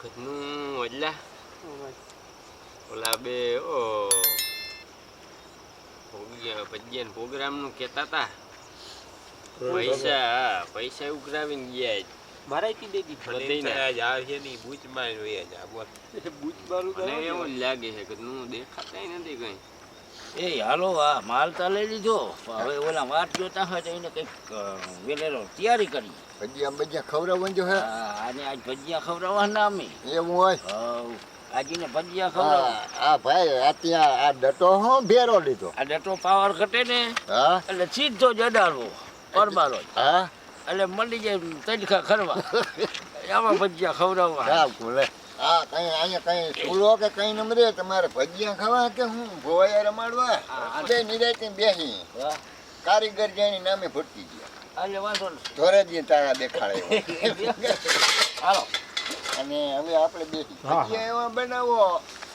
ઘરનું એટલે ઓલા બે ભજીયા પ્રોગ્રામનું કહેતા હતા પૈસા ઉઘરાવીને ગયા ભરાઈ દીધી બૂચ મારું એવું લાગે છે કે નું દેખાતા નથી કઈ. એ હાલો આ માલ તો લઈ લીધો હવે ઓલા વાત જોતા હોય તો એને કંઈક વેલેરો તૈયારી કરી ભજીયા ખવડાવવાનું જો હે આને આજ ભજીયા ખવડાવવાના અમે એવું હોય આજને ભજીયા ખવડાવવા. હા ભાઈ આ ત્યાં આ ડટો હું ભેરો લીધો આ ડટો પાવર ઘટે ને હા એટલે સીધો જડાડવો પરબારો હા એટલે મળી જાય તડકા ખરવા આમાં ભજીયા ખવડાવવા. હા બોલે હા કઈ અહીંયા કઈ સ્કૂલો કે કઈ નંબરે તમારે ભજીયા ખાવા કે હું ભોવાયા રમાડવા બે નિરાતે બેસી કારીગર જઈને નામે ભટકી ગયા એટલે વાંધો નહીં ધોરે દી તારા દેખાડે હાલો. અને હવે આપણે બેસી ભજીયા એવા બનાવો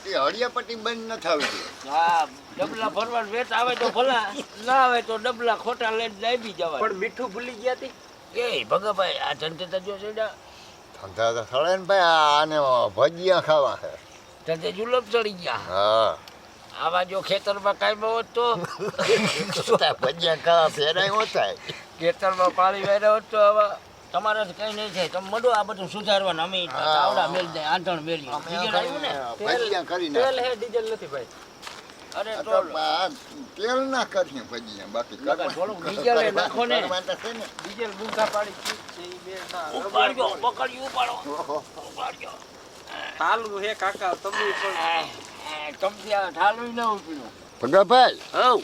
એ હળિયાપટ્ટી બંધ ન થવી જોઈએ. હા ડબલા ભરવાનું વેત આવે તો ભલા ના આવે તો ડબલા ખોટા લઈને દાબી જવાય. પણ મીઠું ભૂલી ગયા હતી એ ભગાભાઈ આ ધંધે તજો છે ધંધા તો થડે ને ભાઈ આને ભજીયા ખાવા છે ધંધે જુલમ ચડી ગયા. હા આવા જો ખેતરમાં કાંઈ હોત તો ભજીયા ખાવા ફેરાય થાય ખેતરમાં પાણી વેર્યા હોત તો હવે તમારે કઈ નહીં થાય. તમે મળો આ બધું સુધારવાનું અમે આવડા મેળ દે આંધણ મેળ્યું ડીઝલ આવ્યું ને ભજીયા કરી તેલ હે ડીઝલ નથી ભાઈ. અરે તો તેલ ના કરીએ ભજીયા બાકી થોડુંક ડીઝલ નાખો ને ડીઝલ ગુંગા પાડી એ બે ના ઉપાડજો પકડ્યું ઉપાડો ઉપાડજો હાલું હે કાકા તમે પણ તમથી આ ઠાલું ન ઉપીનું ભગાભાઈ હવ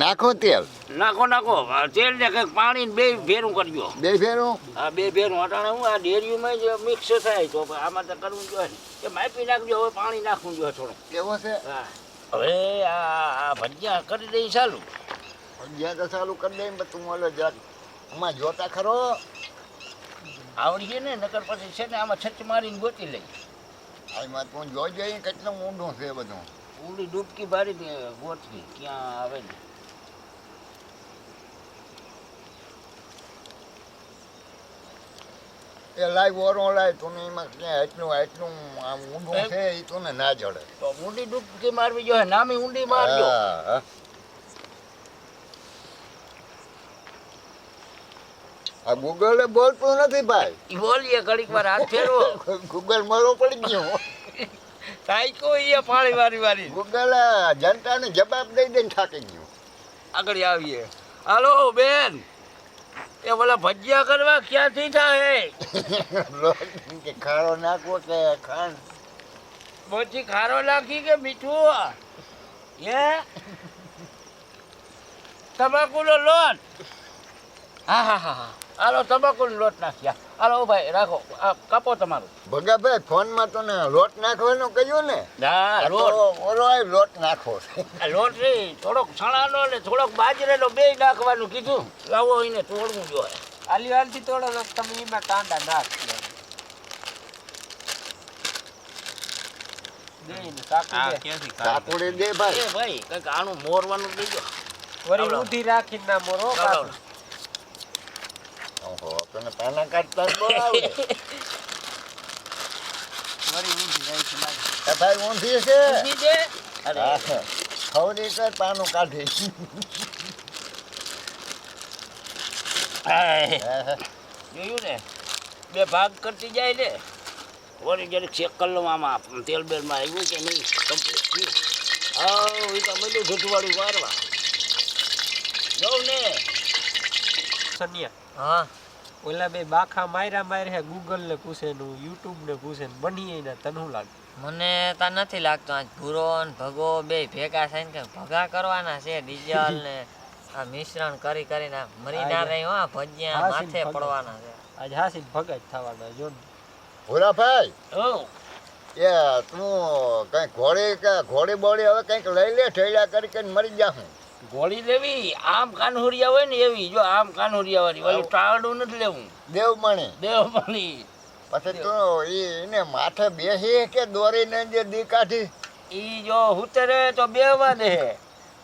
નાખો તેલ નાખો નાખો તેલ ને કંઈક પાણી બે ભેરું કરજો. બે ફેરું હા બે ભેરું અટાણે હું આ ડેરીમાં જ મિક્સ થાય તો આમાં તો કરવું જોઈએ કે માપી નાખજો. હવે પાણી નાખવું જોઈએ થોડું. કેવો છે હા હવે આ ભજીયા કરી દઈ ચાલુ. ભજીયા તો ચાલુ કરી દે ને તું ઓલો જાત આમાં જોતા ખરો આવડી છે ને નકર પછી છે ને આમાં છચ મારીને ગોતી લઈ. આમાં તું જોઈ જઈએ કેટલું ઊંડું છે બધું ઊંડી ડૂબકી મારી ગોતવી ક્યાં આવે ને. એ લાઈવ ઓરો લાય તું એમાં ક્યાં એટલું આમ ઊંડું છે એ તને ના જડે તો ઊંડી ડૂબકી મારવી જોઈએ નામી ઊંડી મારજો. હા આ ગૂગલ બોલતું નથી ભાઈ ઈ બોલીએ ઘડીક વાર હાથ ફેરવો ગૂગલ મળો પડી ગયો કાંઈ કોઈ પાણી વારી વારી ગૂગલ જનતાને જવાબ દઈ દઈને થાકી ગયું આગળ આવીએ. હાલો બેન એ બોલા ભજીયા કરવા ક્યાંથી થાય કે ખારો નાખવો કે ખાંડ પછી ખારો નાખી કે મીઠું હે તમાકુનો લોટ. હા હા હા હા હાલો તમાકુનો લોટ નાખ્યા. હાલો ભાઈ રાખો આ કાપો તમારું. ભગાભાઈ ફોનમાં તો ને લોટ નાખવાનું કહ્યું ને હા લોટ ઓલો લોટ નાખો લોટ નહીં થોડોક ચણાનો ને થોડોક બાજરાનો બે નાખવાનું કીધું. લાવો એને તોડવું જોઈએ. આલી હાલથી તોડો ને તમે એમાં કાંડા નાખ દેઈને કાકુડી દે ભાઈ એ ભાઈ કંઈક આનું મોરવાનું દેજો. વરી ઊંધી રાખીને ના મોરો પાછું. ઓહો તને પાના કાઢતા બહુ આવડે વરી ઊંધી રાખી નાખ. એ ભાઈ ઊંધી છે ઊંધી છે? અરે ખવડી કર પાનું કાઢી જોયું ને બે ભાગ કરતી જાય ને વળી જયારે ચેક કરી લઉં આમાં તેલ બેલમાં આવ્યું કે નહીં કમ્પ્લીટ થયું. એ તો બધું ઘૂંટવાળું વારવા જોઉં ને. સનિયા હા ઓલા બે બાખા માર્યા હે ગૂગલ ને પૂછે નું યુટ્યુબ ને પૂછે ને બનીએ ને તને શું લાગે? મને તા નથી લાગતો આજ ભૂરો ને ભગો બે ભેગા થઈને કે ભગા કરવાના છે ડીઝલ ને આ મિશ્રણ કરી કરીને મરી ના રહી હો ભજીયા માથે પડવાના છે. આજ હાસી ભગત થવાના જો ને. ભોલા ભાઈ ઓ એ તું કઈ ઘોડી બોડી હવે કઈક લઈ લે ઠેલા કરી કરીને મરી જાઉં ગોળી લેવી આમ કાનહુરિયા હોય ને એવી જો આમ કાનહુરિયા વાળી ઓલું ટાળું નથી લેવું. દેવમણી દેવમણી પછી તું એને માથે બેસી કે દોરીને જે દી કાઢી ઈ જો ઉતરે તો બેવા દે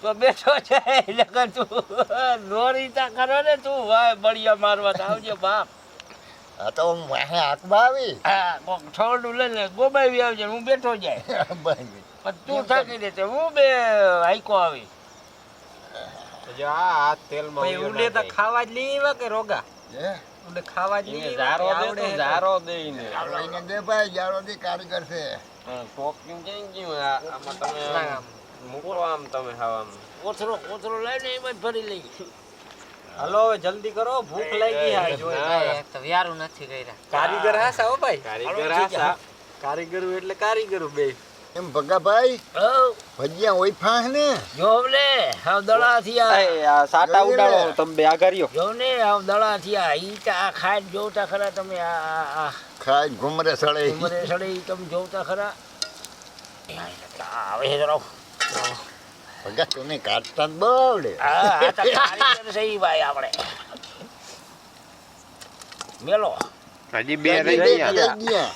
તો બેઠો છે લગન તું દોરી તા કરો ને તું ભાઈ બળિયા મારવા તો આવજો બાપ. આ તો હું વાહે હાથમાં આવી હા કોક છોડું લઈને ગોબાવી આવજે હું બેઠો જાય બસ. પણ તું થાકી દે તે હું બે હાઈકો આવી જો આ તેલમાં ભાઈ ઉડે તો ખાવા જ લઈ આવ્યા કે રોગા હે? ઉડે ખાવા જ લઈ એને આવ્યા જારો કે દે આવડે તો હે? જારો દઈને જારો એને દે ભાઈ જારો દે કારીગર છે ટોકિંગ જઈ ગયું આમાં તમે આમ મૂકો આમ તમે હવામાં કોથરો લઈને એમાં જ ભરી લઈ હાલો હવે જલ્દી કરો ભૂખ લાગી આ જોઈ ભાઈ, એક તો વ્યારું નથી કર્યા કારીગર હાસા હો ભાઈ કારીગર આસા કારીગર એટલે કારીગર બે એમ ભગાભાઈ હવ ભજીયા ઓય ફાંસ ને જોવ લે હાવ દડા થયા સાટા ઉડાડો, તમે બે આગળ જોવ ને હાવ દડા થયા ઈ આ ખાઈ જોવતા ખરા તમે આ ખાઈ ઘુમરે સળે ઉમરે સડે ઈ તમે જોવતા ખરા આવે જરો ભગા તને કાઢતા જ બવડે આ તો કારીગર છે ઈ ભાઈ આપણે મેલો હજી બે રહી ગયા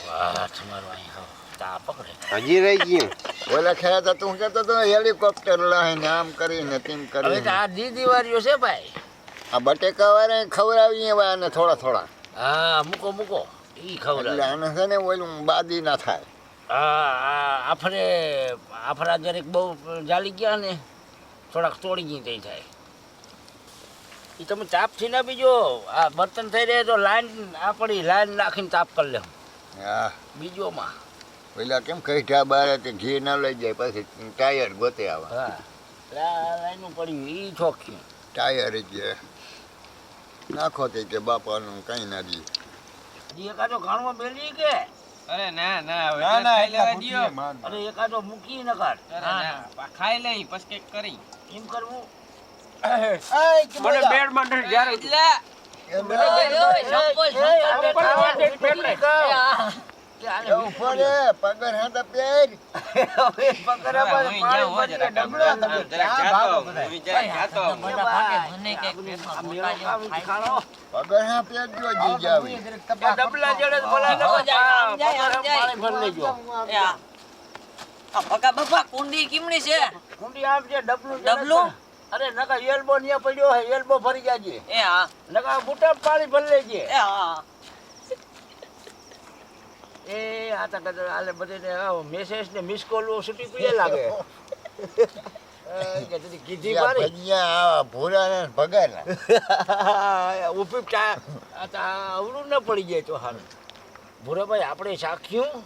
વાહ તમારો અહીં હાવ તા પકડે હજી રહી ગયું ઓલા ખેયા તો તું કહેતો તો હેલિકોપ્ટર લાવીને આમ કરીને તેમ હવે તો કરીને આ દીદી વાળીઓ છે ભાઈ આ બટેકા વાળા ખવડાવીએ હવે આને થોડા થોડા હા મૂકો મૂકો ઈ એટલે ખવડાવે આને છે ને ઓલું બાદી ના થાય હા આફરા જરીક બહુ જાલી ગયા ને થોડાક તોડી ગઈ તઈ થાય એ તમે તાપથી ના બીજો આ બર્તન થઈ રહે તો લાઈન આપણી લાઈન નાખીને તાપ કરી લે હા બીજોમાં પેલા કેમ કહીઠા બારે તે ઘી ના લઈ જાય પછી ટાયર ગોતે આવે હા લાઈનું પડ્યું એ ચોખ્યું ટાયર જ નાખો તે કે બાપાનું કઈ ના દી હજી એકાદો ઘાણમાં બેલી કે અરે ના ના હવે ના ના ખાઈ લેવા એટલા દ્યો. અરે એકાદો મૂકી ન કાઢ અરે ના ખાઈ લઈ પછી કંઈક કરી એમ કરવું મને બેડ માં જ્યારે ઉપર પગર હાથા પેર મોટા ભાગે મને કંઈક પેટમાં મોટા જેવું થાય છે. પગર હા પેર જો જી જાવી ડબલા જોડે બોલા આમ જાય, આમ જાય. એ આ પકા બાપા કુંડી કેમની છે કુંડી આમ છે ડબલું ડબલું? અરે નકા એલ્બો ન્યા પડ્યો હે એલ્બો ભરી જાજે એ હા નકા બુટા પાણી ભરી લેજે એ હા એ આ તો કદાચ આલે બધે મેસેજ ને મિસ કોલ છૂટી પીએ લાગે કે તે કીધી મારી ભજીયા ભૂરા ને ભગર ઉપી ચા આ તો અવળું ન પડી જાય તો હાલ ભૂરાભાઈ આપણે સાખ્યું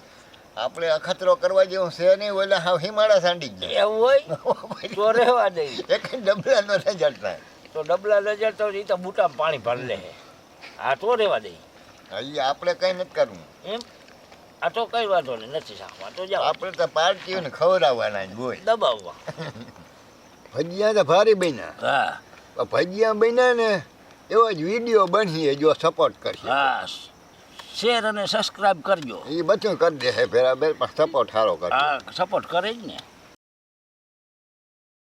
આપણે અખતરો કરવા જેવું છે નહીં ઓલા હાવ હિમાળા સાંડી ગયા એવું હોય તો રહેવા દઈ એક ડબલા નો રિઝલ્ટ થાય તો ડબલા નજર તો ઈ તો બુટા પાણી ભરી લે આ તો રહેવા દઈ હજી આપણે કઈ નથી કરવું એમ આ તો કઈ વાંધો નહીં નથી સાખવા તો જાઓ આપણે તો પાર્ટીઓને ખવડાવવાના જ હોય દબાવવા ભજીયા તો ભારી બન્યા હા ભજીયા બન્યા ને એવો જ વિડીયો બનીએ જો સપોર્ટ કરશે હા શેર અને સબસ્ક્રાઇબ કરજો એ બધું કરી દેશે ફેરા બે પણ સપોર્ટ સારો કરશે હા સપોર્ટ કરે જ ને